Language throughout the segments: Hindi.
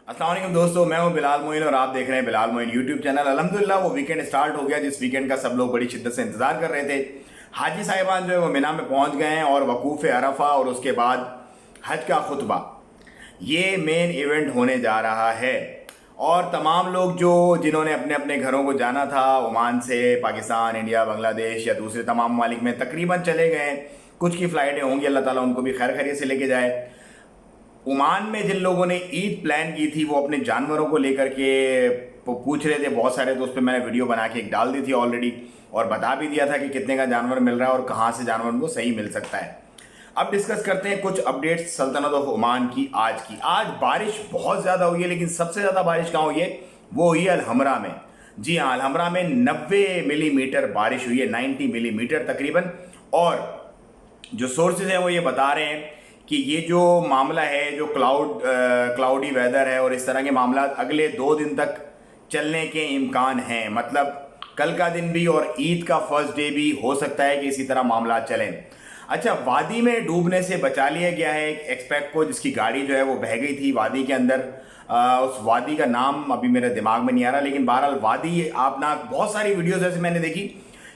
अस्सलाम वालेकुम दोस्तों, मैं हूं बिलाल मोइन और आप देख रहे हैं बिलाल मोइन यूट्यूब चैनल। अल्हम्दुलिल्लाह वो वीकेंड स्टार्ट हो गया जिस वीकेंड का सब लोग बड़ी शिद्दत से इंतजार कर रहे थे। हाजी साहिबान जो है वो मिना में पहुंच गए हैं और वकूफ़ अरफा और उसके बाद हज का खुतबा, ये मेन इवेंट होने जा रहा है। और तमाम लोग जो जिन्होंने अपने अपने घरों को जाना था, ओमान से पाकिस्तान, इंडिया, बांग्लादेश या दूसरे तमाम ममालिक में तकरीबन चले गए। कुछ की फ़्लाइटें होंगी, अल्लाह ताला उनको भी खैर खैरियत से लेके जाए। ओमान में जिन लोगों ने ईद प्लान की थी वो अपने जानवरों को लेकर के पूछ रहे थे बहुत सारे, तो उस पर मैंने वीडियो बना के एक डाल दी थी ऑलरेडी और बता भी दिया था कि कितने का जानवर मिल रहा है और कहाँ से जानवर उनको सही मिल सकता है। अब डिस्कस करते हैं कुछ अपडेट्स सल्तनत ऑफ ओमान की। आज बारिश बहुत ज़्यादा हुई है, लेकिन सबसे ज़्यादा बारिश कहाँ हुई है? वो हुई है अलहमरा में। जी हाँ, अलहमरा में 90 मिलीमीटर बारिश हुई है, 90 मिलीमीटर तकरीबन। और जो सोर्सेज हैं वो ये बता रहे हैं कि ये जो मामला है, जो क्लाउडी वेदर है और इस तरह के मामला अगले 2 दिन तक चलने के इम्कान हैं। मतलब कल का दिन भी और ईद का फर्स्ट डे भी हो सकता है कि इसी तरह मामला चलें। अच्छा, वादी में डूबने से बचा लिया गया है एक एक्सपेक्ट को, जिसकी गाड़ी जो है वो बह गई थी वादी के अंदर। उस वादी का नाम अभी मेरे दिमाग में नहीं आ रहा, लेकिन बहरहाल वादी, आप ना बहुत सारी वीडियोस ऐसे मैंने देखी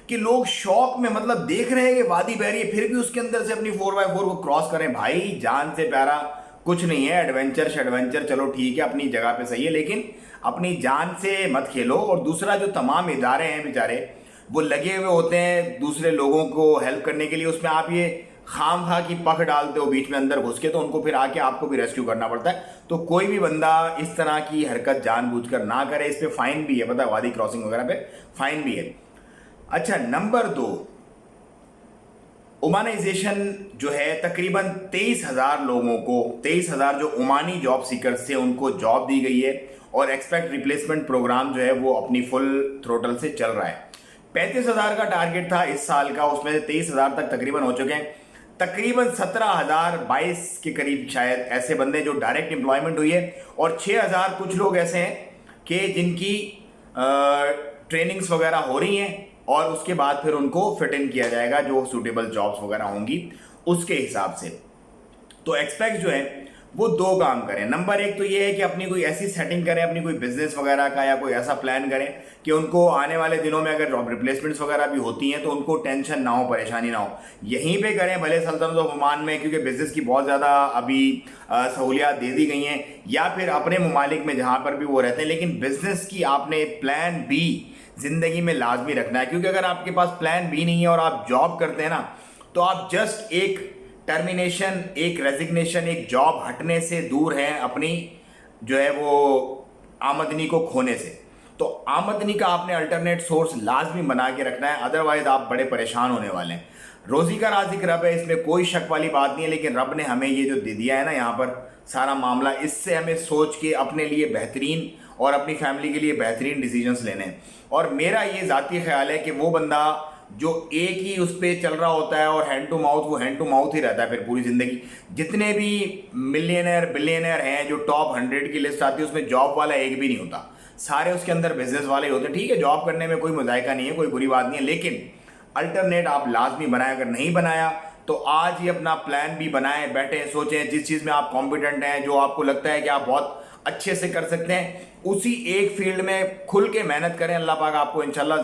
कि लोग शौक में मतलब देख रहे हैं कि वादी बह रही है, फिर भी उसके अंदर से अपनी 4x4 को क्रॉस करें। भाई जान से प्यारा कुछ नहीं है। एडवेंचर चलो ठीक है, अपनी जगह पे सही है, लेकिन अपनी जान से मत खेलो। और दूसरा, जो तमाम इदारे हैं बेचारे वो लगे हुए होते हैं दूसरे लोगों को हेल्प करने के लिए, उसमें आप ये खाम खा की पख डालते हो बीच में अंदर घुस के, तो उनको फिर आके आपको भी रेस्क्यू करना पड़ता है। तो कोई भी बंदा इस तरह की हरकत जानबूझकर ना करे। इस पे फाइन भी है, पता है, वादी क्रॉसिंग वगैरह पे फाइन भी है। अच्छा, नंबर 2, ओमानाइजेशन जो है तकरीबन 23,000 लोगों को, 23,000 जो ओमानी जॉब सीकर्स थे उनको जॉब दी गई है। और एक्सपेक्ट रिप्लेसमेंट प्रोग्राम जो है वो अपनी फुल थ्रोटल से चल रहा है। 35,000 का टारगेट था इस साल का, उसमें से 23,000 तक तकरीबन हो चुके हैं। तकरीबन 17,022 के करीब शायद ऐसे बंदे जो डायरेक्ट एम्प्लॉयमेंट हुई है, और 6,000 कुछ लोग ऐसे हैं कि जिनकी ट्रेनिंग्स वगैरह हो रही हैं और उसके बाद फिर उनको फिट इन किया जाएगा जो सूटेबल जॉब्स वगैरह होंगी उसके हिसाब से। तो एक्सपेक्ट जो है वो 2 काम करें। नंबर 1 तो ये है कि अपनी कोई ऐसी सेटिंग करें, अपनी कोई बिजनेस वगैरह का, या कोई ऐसा प्लान करें कि उनको आने वाले दिनों में अगर जॉब रिप्लेसमेंट्स वगैरह भी होती हैं तो उनको टेंशन ना हो, परेशानी ना हो। यहीं पे करें भले सल्तनत ऑफ ओमान में, क्योंकि बिजनेस की बहुत ज़्यादा अभी सहूलियात दे दी गई हैं, या फिर अपने ममालिक में जहाँ पर भी वो रहते हैं। लेकिन बिजनेस की आपने प्लान बी जिंदगी में लाजमी रखना है, क्योंकि अगर आपके पास प्लान बी नहीं है और आप जॉब करते हैं ना, तो आप जस्ट एक टर्मिनेशन, एक रेजिग्नेशन, एक जॉब हटने से दूर हैं अपनी जो है वो आमदनी को खोने से। तो आमदनी का आपने अल्टरनेट सोर्स लाजमी बना के रखना है, अदरवाइज आप बड़े परेशान होने वाले हैं। रोजी का राजिक रब है, इसमें कोई शक वाली बात नहीं है, लेकिन रब ने हमें ये जो दे दिया है ना यहाँ पर सारा मामला, इससे हमें सोच के अपने लिए बेहतरीन और अपनी फैमिली के लिए बेहतरीन डिसीजंस लेने हैं। और मेरा ये ज़ाती ख्याल है कि वो बंदा जो एक ही उस पर चल रहा होता है और हैंड टू माउथ, वो हैंड टू माउथ ही रहता है फिर पूरी ज़िंदगी। जितने भी मिलियनर बिलियनर हैं जो टॉप 100 की लिस्ट आती है, उसमें जॉब वाला एक भी नहीं होता, सारे उसके अंदर बिजनेस वाले ही होते हैं। ठीक है, जॉब करने में कोई मुज़ायका नहीं है, कोई बुरी बात नहीं है, लेकिन अल्टरनेट आप लाजमी बनाए। अगर नहीं बनाया तो आज ही अपना प्लान भी बनाएं, बैठें, सोचें, जिस चीज़ में आप कॉम्पिटेंट हैं, जो आपको लगता है कि आप बहुत अच्छे से कर सकते हैं, उसी एक फील्ड में खुल के मेहनत करें। अल्लाह पाक आपको इंशाल्लाह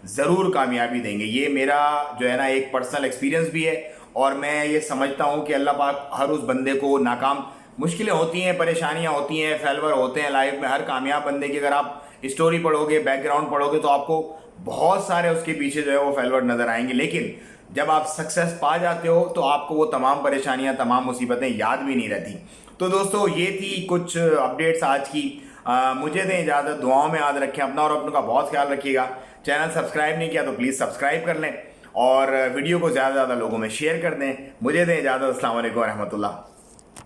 ज़रूर कामयाबी देंगे। ये मेरा जो है ना एक पर्सनल एक्सपीरियंस भी है, और मैं ये समझता हूँ कि अल्लाह पाक हर उस बंदे को, नाकाम, मुश्किलें होती हैं, परेशानियाँ होती हैं, फेलवर होते हैं लाइफ में, हर कामयाब बंदे की अगर आप स्टोरी पढ़ोगे, बैकग्राउंड पढ़ोगे, तो आपको बहुत सारे उसके पीछे जो है वो फेलवर नज़र आएंगे। लेकिन जब आप सक्सेस पा जाते हो तो आपको वो तमाम परेशानियां, तमाम मुसीबतें याद भी नहीं रहती। तो दोस्तों, ये थी कुछ अपडेट्स आज की। मुझे दें इजाज़त, दुआओं में याद रखें अपना और अपनों का बहुत ख्याल रखिएगा। चैनल सब्सक्राइब नहीं किया तो प्लीज़ सब्सक्राइब कर लें और वीडियो को ज़्यादा से ज़्यादा लोगों में शेयर कर दें। मुझे दें इजाज़त। अस्सलाम वालेकुम रहमतुल्लाह।